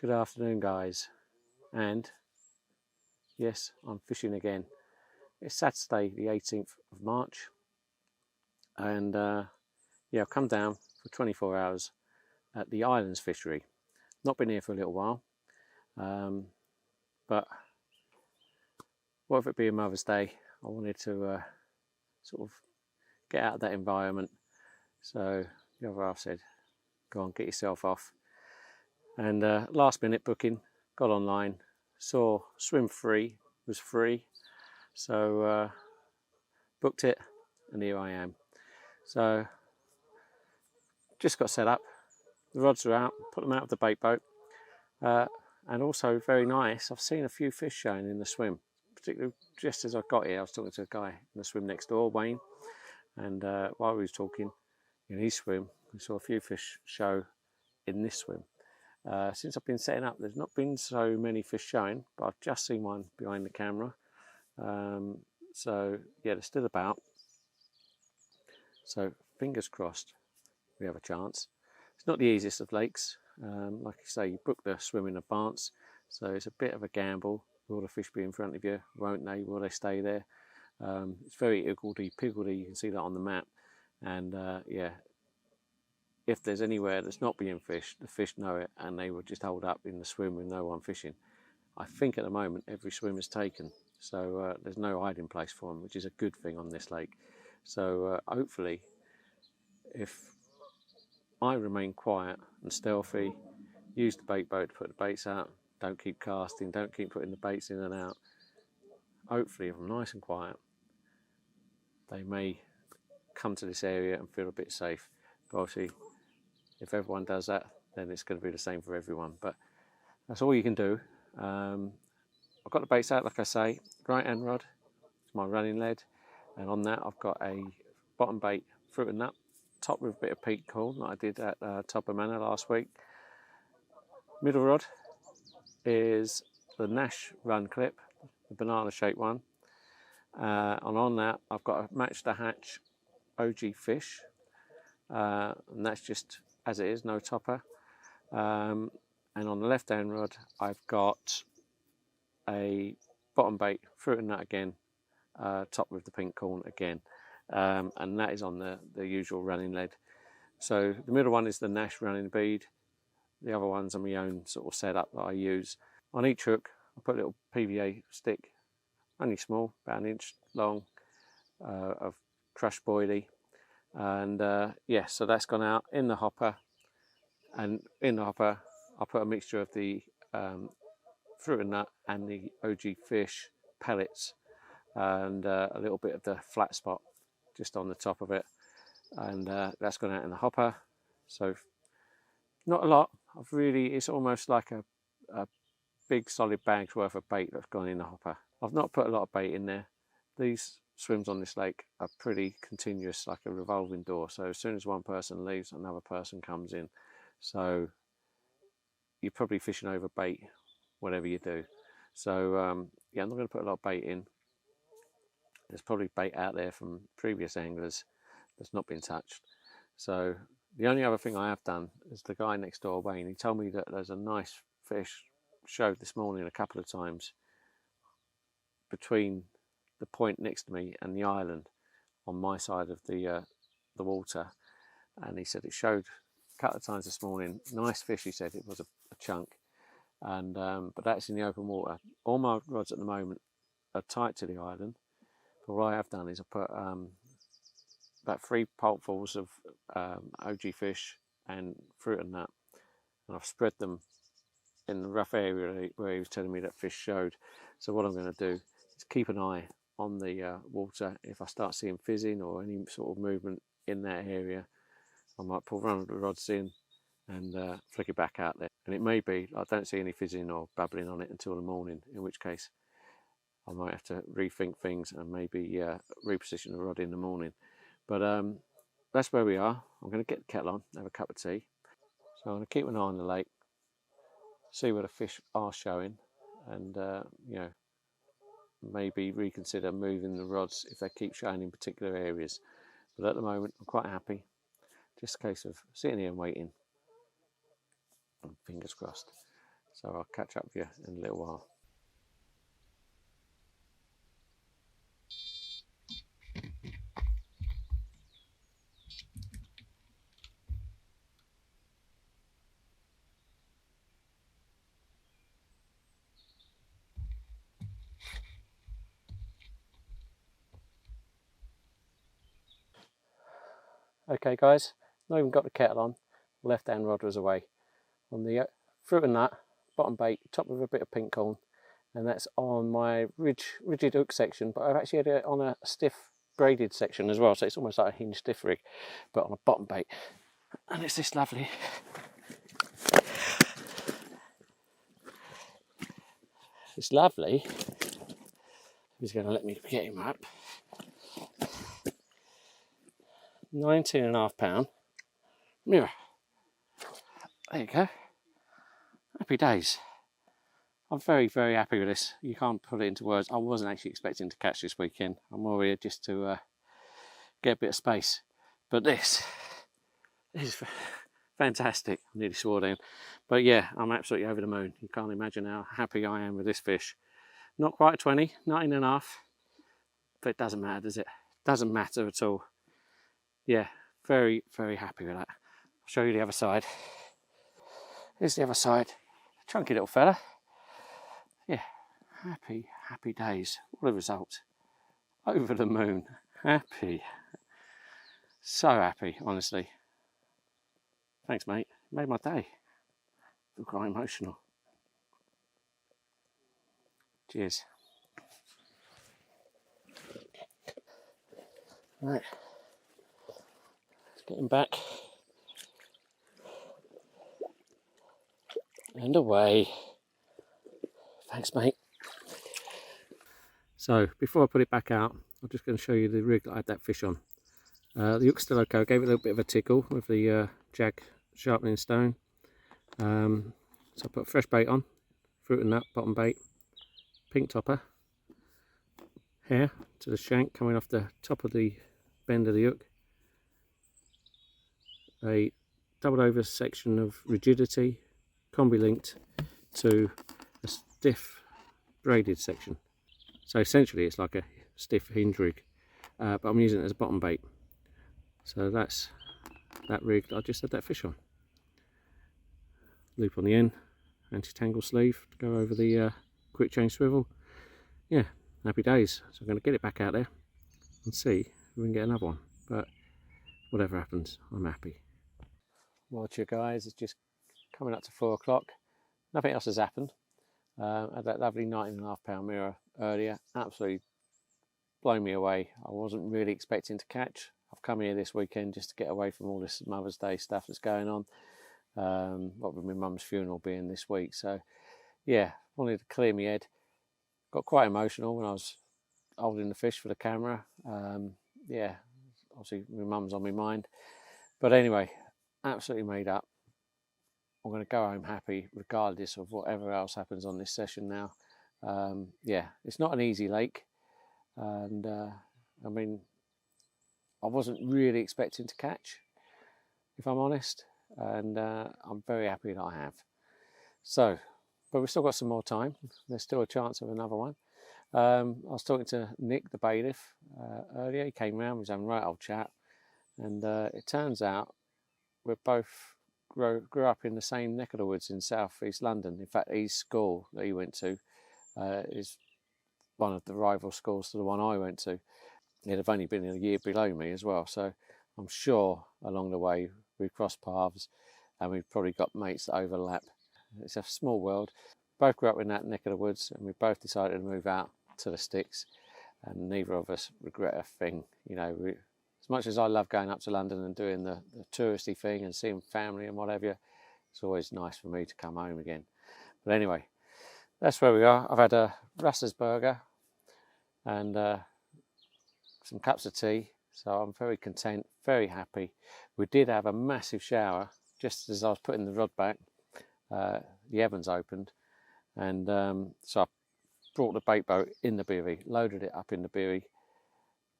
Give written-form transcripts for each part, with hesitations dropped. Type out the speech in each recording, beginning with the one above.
Good afternoon, guys, and yes, I'm fishing again. It's Saturday the 18th of March, and yeah, I've come down for 24 hours at the Islands Fishery. Not been here for a little while, but what if it be a Mother's Day? I wanted to sort of get out of that environment, so the other half said, go on, get yourself off. And last minute booking, got online, saw swim free was free, so booked it, and here I am. So just got set up, the rods are out, put them out of the bait boat, and also very nice, I've seen a few fish showing in the swim, particularly just as I got here. I was talking to a guy in the swim next door, Wayne, and while we was talking in his swim, we saw a few fish show in this swim. Since I've been setting up, there's not been so many fish showing, but I've just seen one behind the camera. So yeah, they're still about. So fingers crossed we have a chance. It's not the easiest of lakes. Like you say, you book the swim in advance, so it's a bit of a gamble. Will the fish be in front of you? Won't they? Will they stay there? It's very higgledy-piggledy. You can see that on the map. And yeah, if there's anywhere that's not being fished, the fish know it, and they will just hold up in the swim with no one fishing. I think at the moment every swim is taken, so there's no hiding place for them, which is a good thing on this lake. So hopefully, if I remain quiet and stealthy, use the bait boat to put the baits out, don't keep casting, don't keep putting the baits in and out, hopefully if I'm nice and quiet, they may come to this area and feel a bit safe. But obviously, if everyone does that, then it's going to be the same for everyone. But that's all you can do. I've got the baits out, like I say, right hand rod, it's my running lead, and on that I've got a bottom bait, fruit and nut, topped with a bit of peat corn that I did at Topper Manor last week. Middle rod is the Nash run clip, the banana shaped one, and on that I've got a match the hatch OG fish, and that's just as it is, no topper. And on the left hand rod I've got a bottom bait, fruit and nut again, topped with the pink corn again, and that is on the usual running lead. So the middle one is the Nash running bead, the other ones are my own sort of setup that I use. On each hook I put a little PVA stick, only small, about 1 inch long, of crushed boilie, and yeah, so that's gone out in the hopper, and in the hopper I put a mixture of the fruit and nut and the OG fish pellets, and a little bit of the flat spot just on the top of it, and that's gone out in the hopper. So not a lot. It's almost like a big solid bag's worth of bait that's gone in the hopper. I've not put a lot of bait in there. These swims on this lake are pretty continuous, like a revolving door, so as soon as one person leaves, another person comes in, so you're probably fishing over bait whatever you do. So yeah, I'm not going to put a lot of bait in. There's probably bait out there from previous anglers that's not been touched. So the only other thing I have done is the guy next door, Wayne, he told me that there's a nice fish showed this morning a couple of times between the point next to me and the island on my side of the water, and he said it showed a couple of times this morning. Nice fish, he said. It was a chunk, and but that's in the open water. All my rods at the moment are tight to the island, but what I have done is I put about 3 pulpfuls of OG fish and fruit and nut, and I've spread them in the rough area where he was telling me that fish showed. So what I'm going to do is keep an eye on the water. If I start seeing fizzing or any sort of movement in that area, I might pull one of the rods in and flick it back out there. And it may be I don't see any fizzing or bubbling on it until the morning, in which case I might have to rethink things and maybe reposition the rod in the morning. But that's where we are. I'm going to get the kettle on, have a cup of tea. So I'm going to keep an eye on the lake, see where the fish are showing, and you know, maybe reconsider moving the rods if they keep showing in particular areas. But at the moment I'm quite happy. Just a case of sitting here and waiting, and fingers crossed. So I'll catch up with you in a little while. Okay guys, not even got the kettle on, left hand rod was away. On the fruit and nut, bottom bait, top with a bit of pink corn, and that's on my rigid hook section, but I've actually had it on a stiff braided section as well, so it's almost like a hinge stiff rig, but on a bottom bait. And it's this lovely, he's going to let me get him up, 19.5 pound mirror. There you go. Happy days. I'm very, very happy with this. You can't put it into words. I wasn't actually expecting to catch this weekend. I'm more here just to get a bit of space. But this is fantastic. I nearly swore down. But yeah, I'm absolutely over the moon. You can't imagine how happy I am with this fish. Not quite 20, 19.5. But it doesn't matter, does it? Doesn't matter at all. Yeah, very, very happy with that. I'll show you the other side. Here's the other side. Chunky little fella. Yeah, happy days. What a result. Over the moon. Happy. So happy, honestly. Thanks, mate. Made my day. I'm quite emotional. Cheers. Right. Let's get him back. And away. Thanks, mate. So before I put it back out, I'm just going to show you the rig that I had that fish on. The hook's still okay. I gave it a little bit of a tickle with the jag sharpening stone. So I put fresh bait on, fruit and nut, bottom bait, pink topper, hair to the shank coming off the top of the bend of the hook, a doubled over section of rigidity, combi linked to a stiff braided section. So essentially it's like a stiff hinge rig, but I'm using it as a bottom bait. So that's that rig that I just had that fish on. Loop on the end, anti-tangle sleeve to go over the quick change swivel. Yeah, happy days. So I'm going to get it back out there and see if we can get another one. But whatever happens, I'm happy. Wiltshire guys, it's just coming up to 4 o'clock. Nothing else has happened. I had that lovely 19.5 pound mirror earlier. Absolutely blown me away. I wasn't really expecting to catch. I've come here this weekend just to get away from all this Mother's Day stuff that's going on. What with my mum's funeral being this week. So yeah, wanted to clear my head. Got quite emotional when I was holding the fish for the camera. Yeah, obviously my mum's on my mind. But anyway, absolutely made up. I'm going to go home happy regardless of whatever else happens on this session now. Yeah, it's not an easy lake. And I mean, I wasn't really expecting to catch, if I'm honest. And I'm very happy that I have. So, but we've still got some more time. There's still a chance of another one. I was talking to Nick, the bailiff, earlier. He came round, we was having a right old chat. And it turns out we're both grew up in the same neck of the woods in South East London. In fact, his school that he went to is one of the rival schools to the one I went to. He'd have only been a year below me as well. So I'm sure along the way we've crossed paths and we've probably got mates that overlap. It's a small world. Both grew up in that neck of the woods and we both decided to move out to the sticks, and neither of us regret a thing. You know, as much as I love going up to London and doing the touristy thing and seeing family and whatever, it's always nice for me to come home again. But anyway, that's where we are. I've had a Russ's burger and some cups of tea, so I'm very content, very happy. We did have a massive shower just as I was putting the rod back. The Evans opened, and so I brought the bait boat in the bivvy, loaded it up in the bivvy,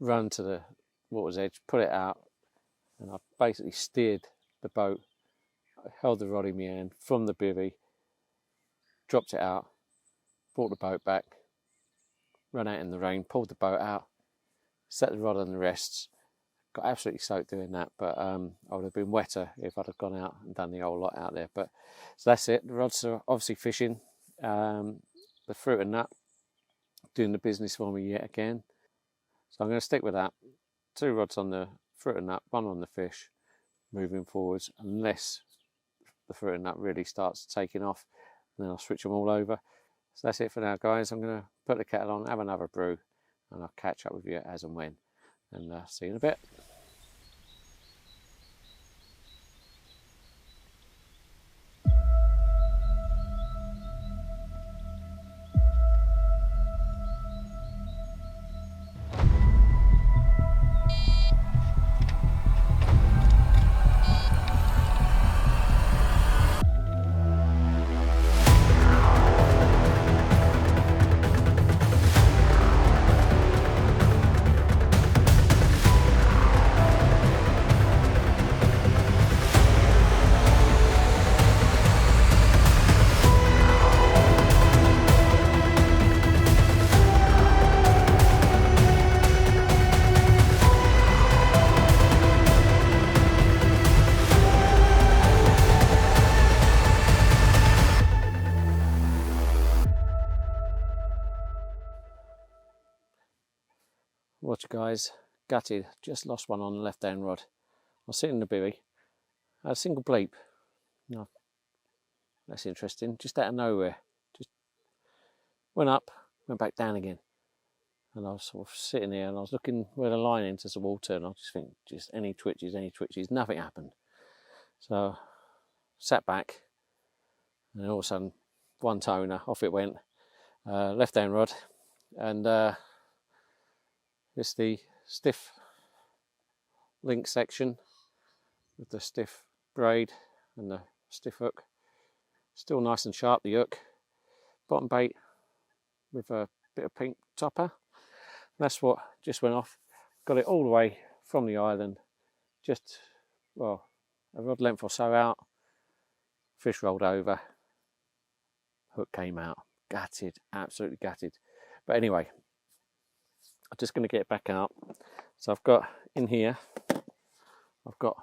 run to the water's edge, put it out, and I basically steered the boat, held the rod in my hand from the bivvy dropped it out, brought the boat back, run out in the rain, pulled the boat out, set the rod on the rests. Got absolutely soaked doing that, but I would have been wetter if I'd have gone out and done the whole lot out there. But so that's it. The rods are obviously fishing. The fruit and nut doing the business for me yet again. So I'm going to stick with that. 2 rods on the fruit and nut, 1 on the fish, moving forwards, unless the fruit and nut really starts taking off, and then I'll switch them all over. So that's it for now, guys. I'm going to put the kettle on, have another brew, and I'll catch up with you as and when. And see you in a bit. Watch, guys, gutted, just lost one on the left hand rod. I was sitting in the bivvy, I had a single bleep. No, that's interesting, just out of nowhere. Just went up, went back down again. And I was sort of sitting there and I was looking where the line enters the water, and I just think, just any twitches, nothing happened. So sat back, and all of a sudden, one toner, off it went, left hand rod, and it's the stiff link section with the stiff braid and the stiff hook. Still nice and sharp, the hook. Bottom bait with a bit of pink topper. That's what just went off. Got it all the way from the island, just, well, a rod length or so out. Fish rolled over, hook came out. Gutted, absolutely gutted. But anyway, I'm just going to get it back out. So I've got in here, I've got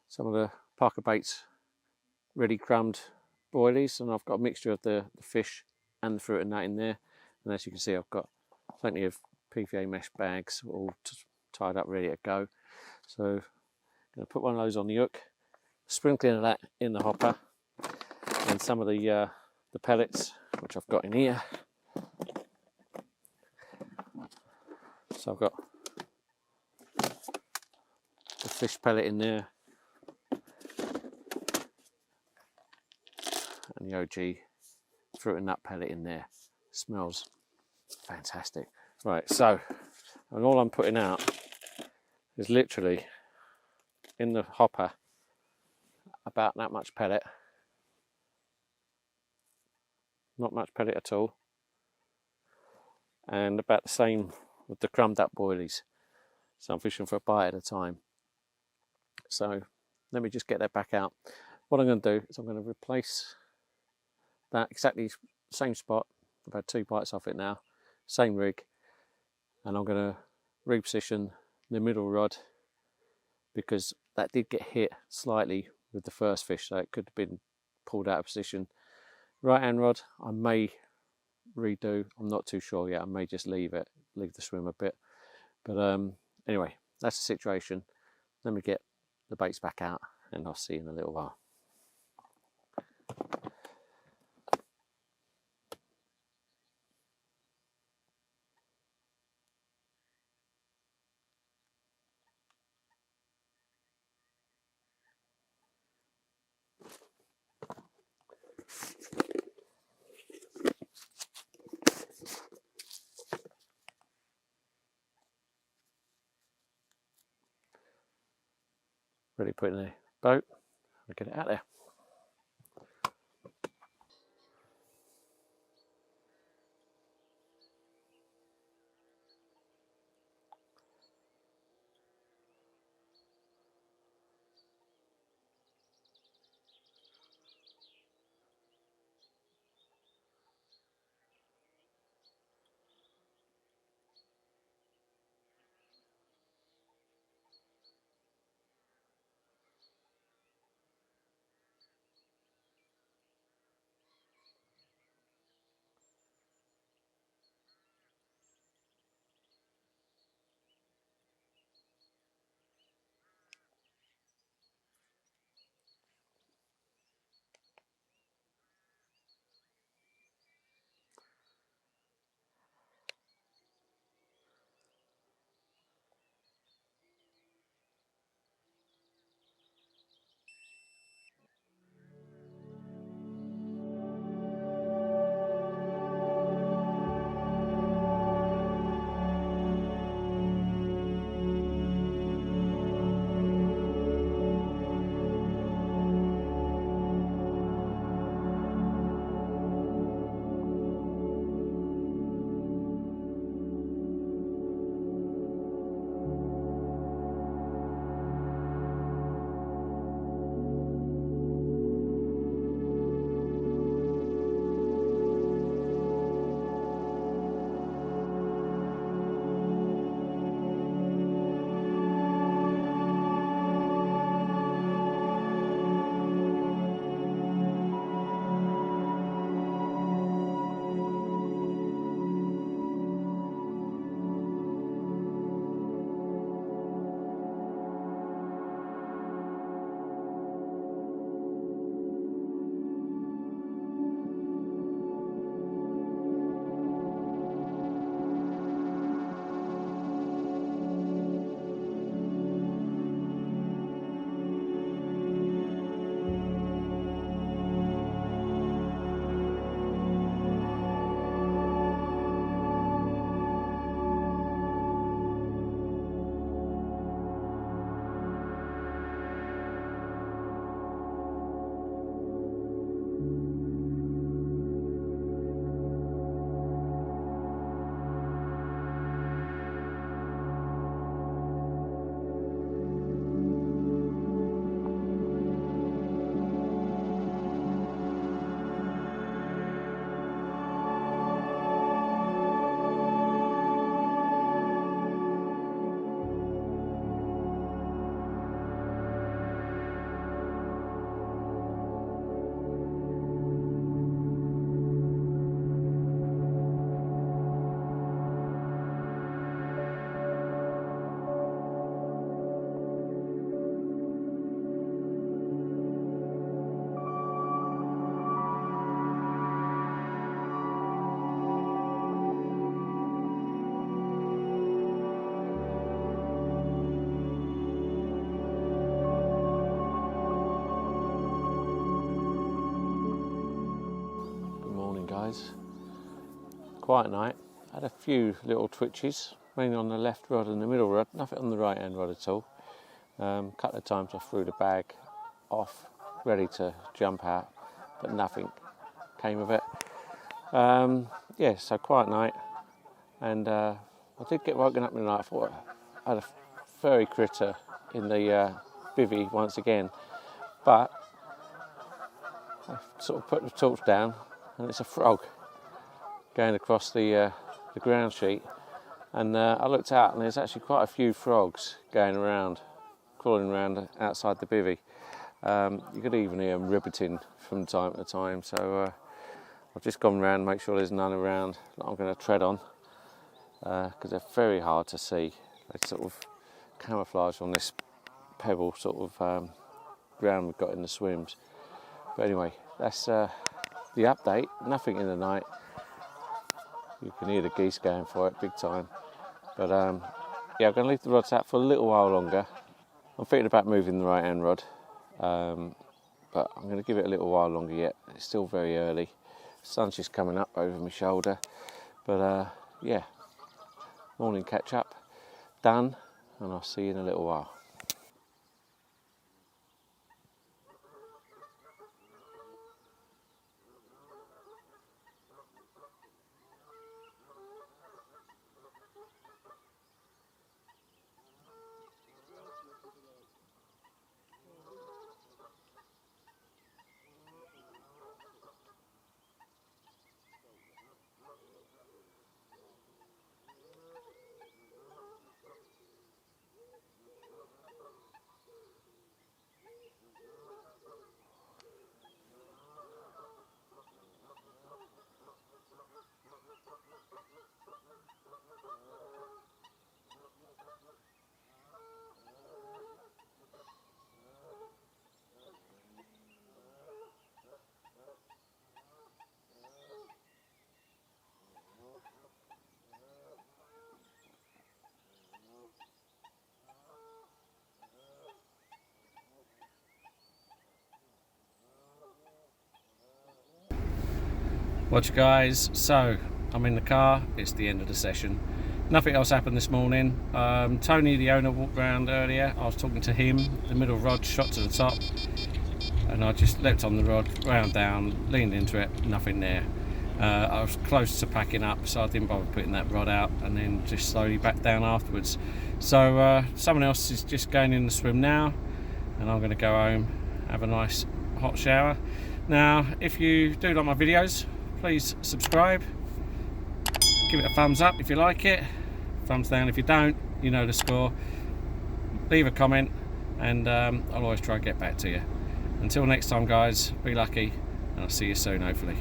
some of the Parker Baits ready crumbed boilies, and I've got a mixture of the fish and the fruit and nut in there. And as you can see, I've got plenty of PVA mesh bags all tied up, ready to go. So I'm going to put one of those on the hook, sprinkling of that in the hopper, and some of the pellets which I've got in here. So I've got the fish pellet in there, and the OG fruit and nut pellet in there. Smells fantastic. Right, so, and all I'm putting out is literally in the hopper about that much pellet. Not much pellet at all. And about the same with the crumbed up boilies. So I'm fishing for a bite at a time. So let me just get that back out. What I'm going to do is I'm going to replace that exactly same spot. I've had 2 bites off it now, same rig, and I'm going to reposition the middle rod, because that did get hit slightly with the first fish, so it could have been pulled out of position. Right hand rod I may redo, I'm not too sure yet. I may just leave the swim a bit, but anyway, that's the situation. Let me get the baits back out and I'll see you in a little while. Ready to put it in the boat, I'll get it out there. morning, guys. Quiet night. Had a few little twitches, mainly on the left rod and the middle rod, nothing on the right hand rod at all. Couple of times I threw the bag off, ready to jump out, but nothing came of it. Yeah, so quiet night, and I did get woken up in the night. I thought I had a furry critter in the bivvy once again, but I sort of put the torch down and it's a frog going across the ground sheet, and I looked out and there's actually quite a few frogs going around, crawling around outside the bivvy. You could even hear them ribbiting from time to time, so I've just gone round to make sure there's none around that I'm going to tread on, because they're very hard to see. They sort of camouflage on this pebble sort of ground we've got in the swims. But anyway, that's the update. Nothing in the night. You can hear the geese going for it big time. But yeah, I'm going to leave the rods out for a little while longer. I'm thinking about moving the right hand rod, but I'm going to give it a little while longer yet. It's still very early. The sun's just coming up over my shoulder. But yeah, morning catch up done, and I'll see you in a little while. Watch, guys, so I'm in the car, it's the end of the session. Nothing else happened this morning. Tony, the owner, walked around earlier. I was talking to him, the middle rod shot to the top, and I just leapt on the rod, round down, leaned into it, nothing there. I was close to packing up, so I didn't bother putting that rod out, and then just slowly back down afterwards. So someone else is just going in the swim now, and I'm going to go home, have a nice hot shower. Now, if you do like my videos, please subscribe, give it a thumbs up if you like it, thumbs down if you don't, you know the score. Leave a comment, and I'll always try and get back to you. Until next time, guys, be lucky, and I'll see you soon, hopefully.